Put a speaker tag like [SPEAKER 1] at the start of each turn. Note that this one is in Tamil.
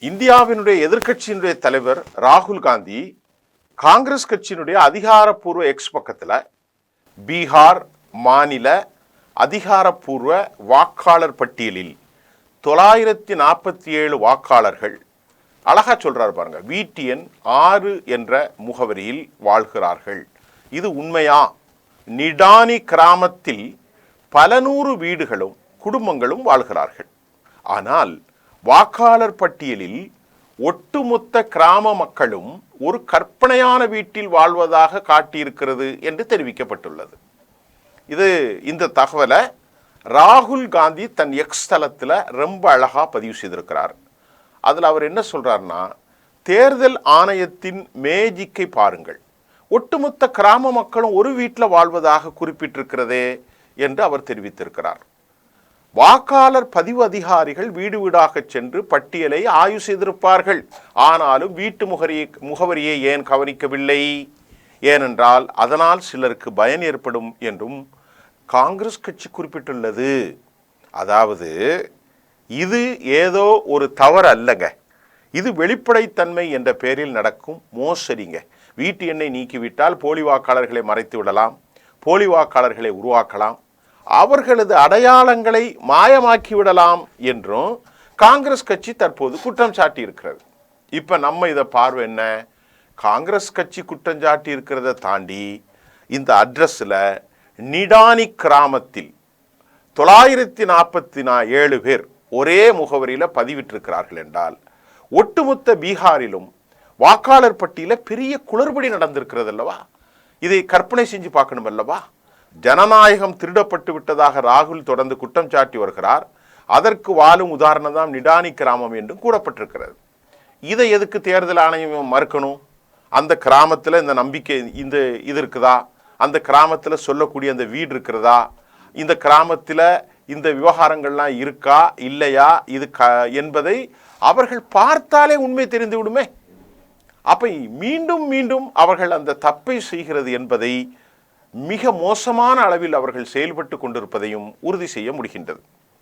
[SPEAKER 1] இந்தியாவினுடைய எதிர்க்கட்சியினுடைய தலைவர் ராகுல் காந்தி காங்கிரஸ் கட்சியினுடைய அதிகாரப்பூர்வ எக்ஸ் பக்கத்தில் பீகார் மாநில அதிகாரப்பூர்வ வாக்காளர் பட்டியலில் 947 வாக்காளர்கள் அழகா சொல்றாரு பாருங்க. VTN 6 என்ற முகவரியில் வாழ்கிறார்கள். இது உண்மையா? நிடானி கிராமத்தில் பல நூறு வீடுகளும் குடும்பங்களும் வாழ்கிறார்கள். ஆனால் வாக்காளர் பட்டியலில் ஒட்டுமொத்த கிராம மக்களும் ஒரு கற்பனையான வீட்டில் வாழ்வதாக காட்டியிருக்கிறது என்று தெரிவிக்கப்பட்டுள்ளது. இந்த தகவலை ராகுல் காந்தி தன் எக்ஸ் தளத்தில் ரொம்ப அழகா பதிவு செய்திருக்கிறார். அதில் அவர் என்ன சொல்றாருன்னா, தேர்தல் ஆணையத்தின் மேஜிக்கை பாருங்கள், ஒட்டுமொத்த கிராம மக்களும் ஒரு வீட்டில் வாழ்வதாக குறிப்பிட்டிருக்கிறதே என்று அவர் தெரிவித்திருக்கிறார். வாக்காளர் பதிவு அதிகாரிகள் வீடு வீடாக சென்று பட்டியலை ஆய்வு செய்திருப்பார்கள். ஆனாலும் வீட்டு முகவரியை ஏன் கவனிக்கவில்லை? ஏனென்றால் அதனால் சிலருக்கு பயன் ஏற்படும் என்றும் காங்கிரஸ் கட்சி குறிப்பிட்டுள்ளது. அதாவது இது ஏதோ ஒரு தவறு அல்லங்க, இது வெளிப்படைத்தன்மை என்ற பெயரில் நடக்கும் மோசடிங்க. வீட்டு எண்ணை நீக்கிவிட்டால் போலி வாக்காளர்களை மறைத்து விடலாம், போலி வாக்காளர்களை உருவாக்கலாம், அவர்களது அடையாளங்களை மாயமாக்கி விடலாம் என்றும் காங்கிரஸ் கட்சி தற்போது குற்றம் சாட்டி இருக்கிறது. இப்ப நம்ம இதை பார்வை என்ன, காங்கிரஸ் கட்சி குற்றம் சாட்டி இருக்கிறத தாண்டி இந்த அட்ரஸ்ல நிடானி கிராமத்தில் 947 பேர் ஒரே முகவரியில பதிவிட்டிருக்கிறார்கள் என்றால் ஒட்டுமொத்த பீகாரிலும் வாக்காளர் பட்டியல பெரிய குளறுபடி நடந்திருக்கிறது அல்லவா? இதை கற்பனை செஞ்சு பார்க்கணும் அல்லவா? ஜனநாயகம் திருடப்பட்டு விட்டதாக ராகுல் தொடர்ந்து குற்றம் சாட்டி வருகிறார். அதற்கு வாழும் உதாரணம் தான் நிடானி கிராமம் என்றும் கூறப்பட்டிருக்கிறது. இதை எதுக்கு தேர்தல் ஆணையம் மறுக்கணும்? அந்த கிராமத்தில் இந்த நம்பிக்கை இது இருக்குதா? அந்த கிராமத்தில் சொல்லக்கூடிய அந்த வீடு இருக்கிறதா? இந்த கிராமத்தில் இந்த விவகாரங்கள்லாம் இருக்கா இல்லையா என்பதை அவர்கள் பார்த்தாலே உண்மை தெரிந்து விடுமே. அப்ப மீண்டும் மீண்டும் அவர்கள் அந்த தப்பை செய்கிறது என்பதை மிக மோசமான அளவில் அவர்கள் செயல்பட்டு கொண்டிருப்பதையும் உறுதி செய்ய முடிகின்றது.